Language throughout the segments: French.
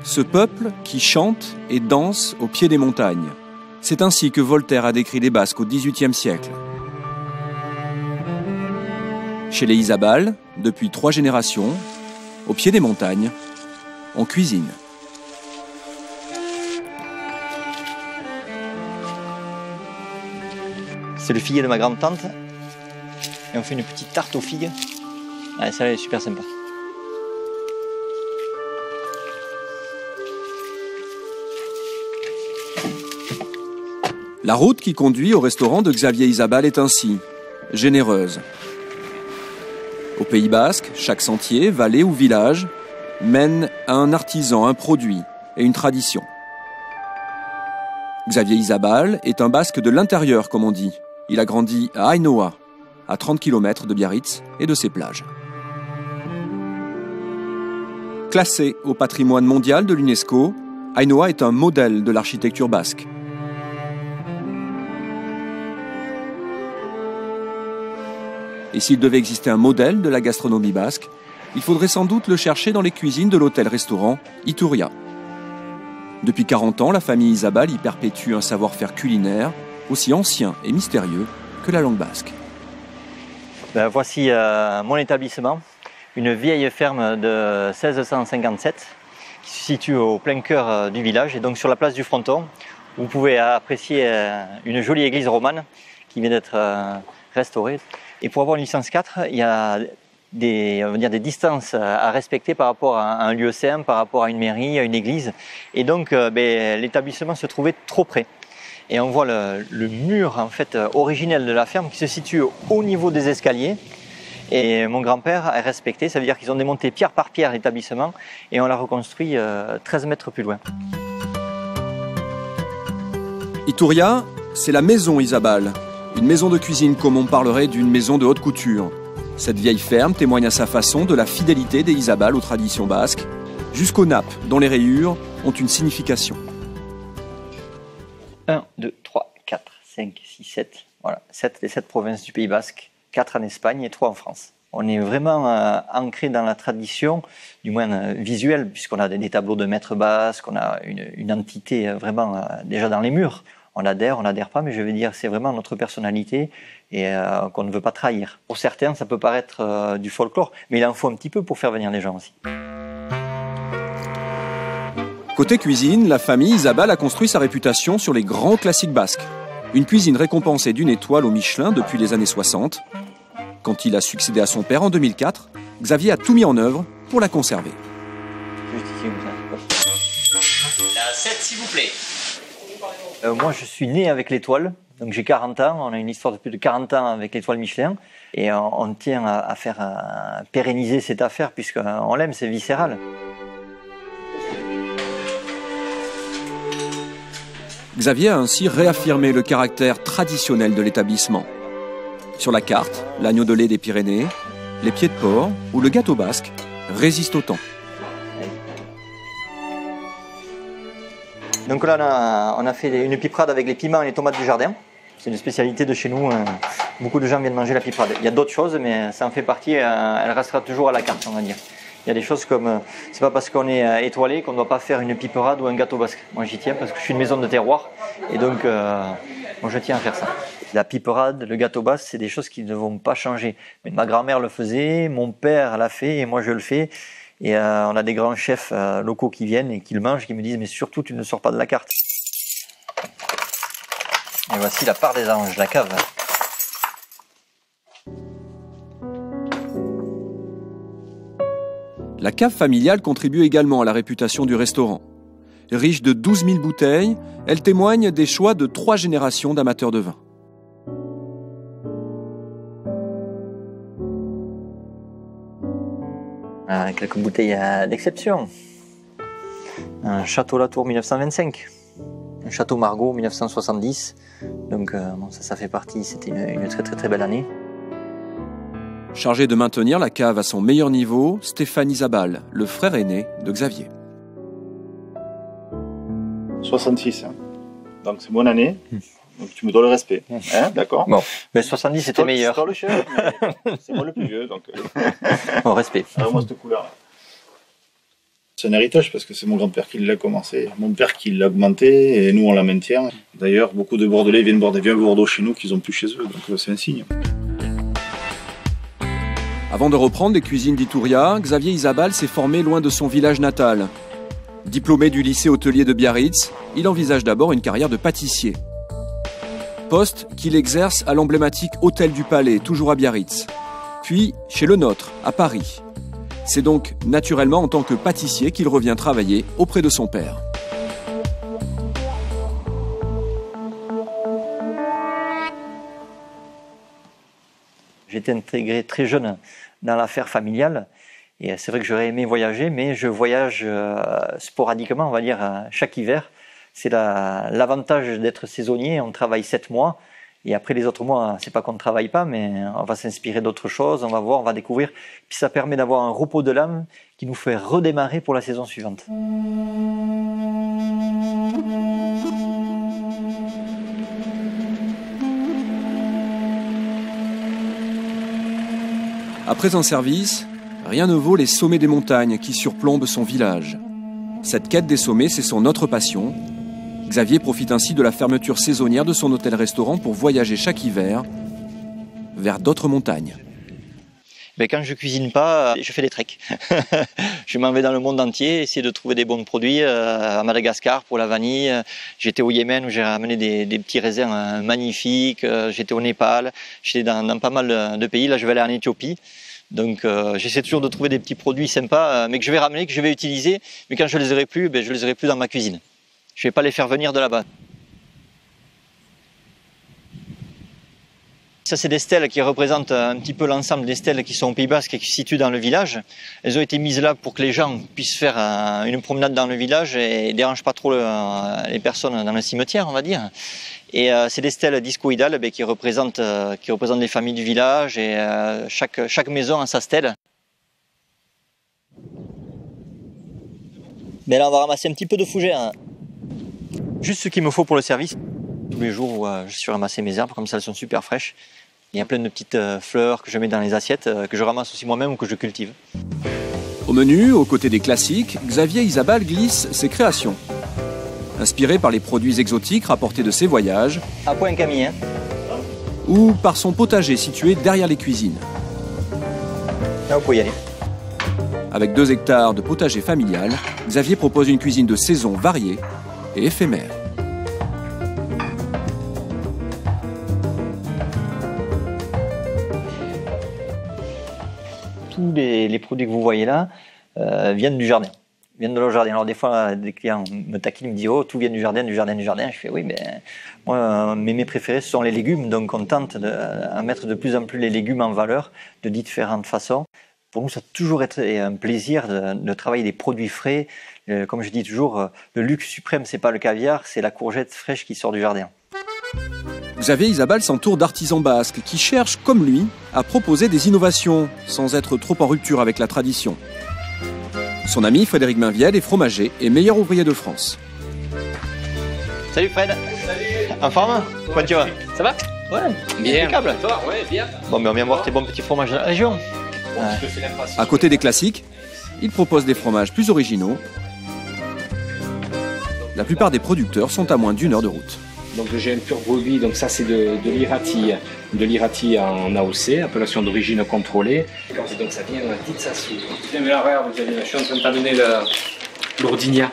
ce peuple qui chante et danse au pied des montagnes. C'est ainsi que Voltaire a décrit les Basques au XVIIIe siècle. Chez les Izabal, depuis 3 générations, au pied des montagnes, on cuisine. C'est le figuier de ma grande-tante. Et on fait une petite tarte aux figues. Ouais, ça est super sympa. La route qui conduit au restaurant de Xavier Izabal est ainsi, généreuse. Au Pays Basque, chaque sentier, vallée ou village, mène à un artisan, un produit et une tradition. Xavier Izabal est un Basque de l'intérieur, comme on dit. Il a grandi à Ainhoa, à 30 km de Biarritz et de ses plages. Classé au patrimoine mondial de l'UNESCO, Ainhoa est un modèle de l'architecture basque. Et s'il devait exister un modèle de la gastronomie basque, il faudrait sans doute le chercher dans les cuisines de l'hôtel-restaurant Iturria. Depuis 40 ans, la famille Izabal y perpétue un savoir-faire culinaire aussi ancien et mystérieux que la langue basque. Voici mon établissement, une vieille ferme de 1657 qui se situe au plein cœur du village et donc sur la place du Fronton. Vous pouvez apprécier une jolie église romane qui vient d'être restaurée. Et pour avoir une licence 4, il y a des distances à respecter par rapport à un lieu saint, par rapport à une mairie, à une église. Et donc l'établissement se trouvait trop près. Et on voit le mur en fait originel de la ferme qui se situe au niveau des escaliers. Et mon grand-père a respecté, ça veut dire qu'ils ont démonté pierre par pierre l'établissement et on l'a reconstruit 13 mètres plus loin. Iturria, c'est la maison Izabal. Une maison de cuisine comme on parlerait d'une maison de haute couture. Cette vieille ferme témoigne à sa façon de la fidélité des Izabal aux traditions basques, jusqu'aux nappes dont les rayures ont une signification. 1, 2, 3, 4, 5, 6, 7. Voilà, 7 des 7 provinces du Pays Basque, 4 en Espagne et 3 en France. On est vraiment ancré dans la tradition, du moins visuelle, puisqu'on a des tableaux de maîtres basques, on a une entité vraiment déjà dans les murs. On adhère pas, mais je vais dire c'est vraiment notre personnalité et qu'on ne veut pas trahir. Pour certains, ça peut paraître du folklore, mais il en faut un petit peu pour faire venir les gens aussi. Côté cuisine, la famille Izabal a construit sa réputation sur les grands classiques basques. Une cuisine récompensée d'1 étoile au Michelin depuis les années 60. Quand il a succédé à son père en 2004, Xavier a tout mis en œuvre pour la conserver. Juste ici, comme ça. La 7, s'il vous plaît. Moi, je suis né avec l'étoile, donc j'ai 40 ans. On a une histoire de plus de 40 ans avec l'étoile Michelin. Et on tient à faire pérenniser cette affaire, puisqu'on l'aime, c'est viscéral. Xavier a ainsi réaffirmé le caractère traditionnel de l'établissement. Sur la carte, l'agneau de lait des Pyrénées, les pieds de porc ou le gâteau basque résistent au temps. Donc là, on a fait une piperade avec les piments et les tomates du jardin. C'est une spécialité de chez nous. Beaucoup de gens viennent manger la piperade. Il y a d'autres choses, mais ça en fait partie. Elle restera toujours à la carte, on va dire. Il y a des choses comme, c'est pas parce qu'on est étoilé qu'on ne doit pas faire une piperade ou un gâteau basque. Moi, j'y tiens parce que je suis une maison de terroir. Et donc, moi, je tiens à faire ça. La piperade, le gâteau basque, c'est des choses qui ne vont pas changer. Mais ma grand-mère le faisait, mon père l'a fait et moi, je le fais. Et on a des grands chefs locaux qui viennent et qui le mangent, qui me disent « mais surtout, tu ne sors pas de la carte ». Et voici la part des anges, la cave. La cave familiale contribue également à la réputation du restaurant. Riche de 12 000 bouteilles, elle témoigne des choix de 3 générations d'amateurs de vin. Quelques bouteilles d'exception. Un Château Latour 1925, un Château Margaux 1970. Donc bon, ça fait partie, c'était une très belle année. Chargé de maintenir la cave à son meilleur niveau, Stéphane Izabal, le frère aîné de Xavier. 66, hein. Donc c'est bonne année. Donc tu me dois le respect, hein, d'accord. Bon, mais 70 c'était meilleur. C'est toi le chef, c'est moi le plus vieux, donc. Bon, respect. Alors moi cette couleur-là. C'est un héritage parce que c'est mon grand-père qui l'a commencé, mon père qui l'a augmenté et nous on la maintient. D'ailleurs, beaucoup de Bordelais viennent boire des vins Bordeaux chez nous qu'ils n'ont plus chez eux, donc c'est un signe. Avant de reprendre les cuisines d'Ituria, Xavier Izabal s'est formé loin de son village natal. Diplômé du lycée hôtelier de Biarritz, il envisage d'abord une carrière de pâtissier. Poste qu'il exerce à l'emblématique Hôtel du Palais, toujours à Biarritz. Puis chez Le Nôtre, à Paris. C'est donc naturellement en tant que pâtissier qu'il revient travailler auprès de son père. J'ai été intégré très jeune dans l'affaire familiale et c'est vrai que j'aurais aimé voyager, mais je voyage sporadiquement, on va dire, chaque hiver. C'est l'avantage d'être saisonnier, on travaille 7 mois et après les autres mois, c'est pas qu'on ne travaille pas, mais on va s'inspirer d'autres choses, on va voir, on va découvrir. Puis ça permet d'avoir un repos de l'âme qui nous fait redémarrer pour la saison suivante. Après un service, rien ne vaut les sommets des montagnes qui surplombent son village. Cette quête des sommets, c'est son autre passion. Xavier profite ainsi de la fermeture saisonnière de son hôtel-restaurant pour voyager chaque hiver vers d'autres montagnes. Mais quand je cuisine pas, je fais des treks. Je m'en vais dans le monde entier, essayer de trouver des bons produits. À Madagascar pour la vanille, j'étais au Yémen où j'ai ramené des petits raisins magnifiques. J'étais au Népal, j'étais dans pas mal de pays. Là, je vais aller en Éthiopie. Donc j'essaie toujours de trouver des petits produits sympas, mais que je vais ramener, que je vais utiliser. Mais quand je les aurai plus, je les aurai plus dans ma cuisine. Je ne vais pas les faire venir de là-bas. Ça, c'est des stèles qui représentent un petit peu l'ensemble des stèles qui sont au Pays Basque et qui se situent dans le village. Elles ont été mises là pour que les gens puissent faire une promenade dans le village et ne dérangent pas trop les personnes dans le cimetière, on va dire. Et c'est des stèles discoïdales qui représentent les familles du village et chaque maison a sa stèle. Mais là, on va ramasser un petit peu de fougère. Juste ce qu'il me faut pour le service. Tous les jours où je suis ramassé mes herbes, comme ça elles sont super fraîches. Il y a plein de petites fleurs que je mets dans les assiettes, que je ramasse aussi moi-même ou que je cultive. Au menu, aux côtés des classiques, Xavier Izabal glisse ses créations. Inspiré par les produits exotiques rapportés de ses voyages, À point Camille, hein. Ou par son potager situé derrière les cuisines. Là, vous pouvez y aller. Avec 2 hectares de potager familial, Xavier propose une cuisine de saison variée et éphémère. Tous les produits que vous voyez là viennent du jardin, viennent de leur jardin. Alors des fois, des clients me taquinent, me disent « Oh, tout vient du jardin, du jardin, du jardin ». Je fais « Oui, mais moi, mes préférés, ce sont les légumes. » Donc on tente à mettre de plus en plus les légumes en valeur de différentes façons. Pour nous, ça a toujours été un plaisir de travailler des produits frais. Comme je dis toujours, le luxe suprême, c'est pas le caviar, c'est la courgette fraîche qui sort du jardin. Xavier Izabal s'entoure d'artisans basques qui cherchent, comme lui, à proposer des innovations sans être trop en rupture avec la tradition. Son ami Frédéric Mainviel est fromager et meilleur ouvrier de France. Salut Fred. Salut. En forme? Comment tu vas? Ça va? Ouais. Bien. Impeccable. Toi, ouais, bien. Bon, mais on vient voir tes bons petits fromages de la région. À côté des classiques, il propose des fromages plus originaux. La plupart des producteurs sont à moins d'1 heure de route. Donc j'ai un pur brebis, donc ça c'est de l'irati en AOC, appellation d'origine contrôlée. Et donc ça vient dans la petite sassou. Tiens, mais là regarde, je suis en train de t'amener l'ordigna.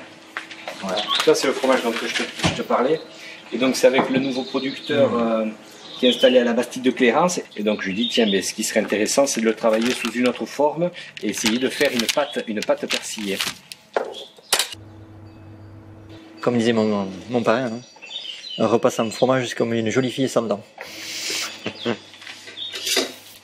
Voilà. Ça c'est le fromage dont je te parlais. Et donc c'est avec le nouveau producteur qui est installé à la Bastide de Clérance. Et donc je lui dis tiens, mais ce qui serait intéressant c'est de le travailler sous une autre forme et essayer de faire une pâte persillée. Comme disait mon parrain, hein. Un repas sans fromage, c'est comme une jolie fille sans dents.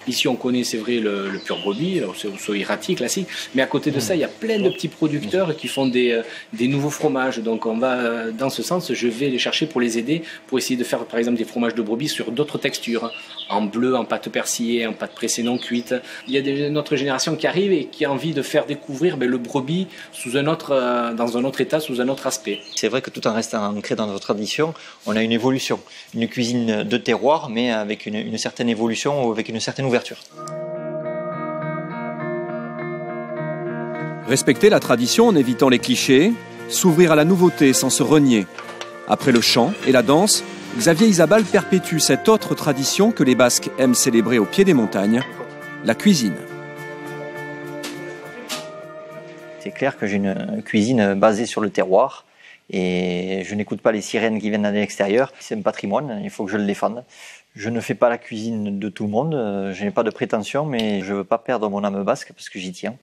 Ici, on connaît, c'est vrai, le pur brebis, c'est irati, classique. Mais à côté de ça, il y a plein de petits producteurs qui font des nouveaux fromages. Donc, on va, dans ce sens, je vais les chercher pour les aider, pour essayer de faire, par exemple, des fromages de brebis sur d'autres textures. En bleu, en pâte persillée, en pâte pressée non cuite. Il y a notre génération qui arrive et qui a envie de faire découvrir le brebis sous un autre, dans un autre état, sous un autre aspect. C'est vrai que tout en restant ancré dans notre tradition, on a une évolution. Une cuisine de terroir, mais avec une certaine évolution ou avec une certaine ouverture. Respecter la tradition en évitant les clichés, s'ouvrir à la nouveauté sans se renier. Après le chant et la danse, Xavier Izabal perpétue cette autre tradition que les Basques aiment célébrer au pied des montagnes, la cuisine. C'est clair que j'ai une cuisine basée sur le terroir et je n'écoute pas les sirènes qui viennent de l'extérieur. C'est un patrimoine, il faut que je le défende. Je ne fais pas la cuisine de tout le monde, je n'ai pas de prétention, mais je ne veux pas perdre mon âme basque parce que j'y tiens.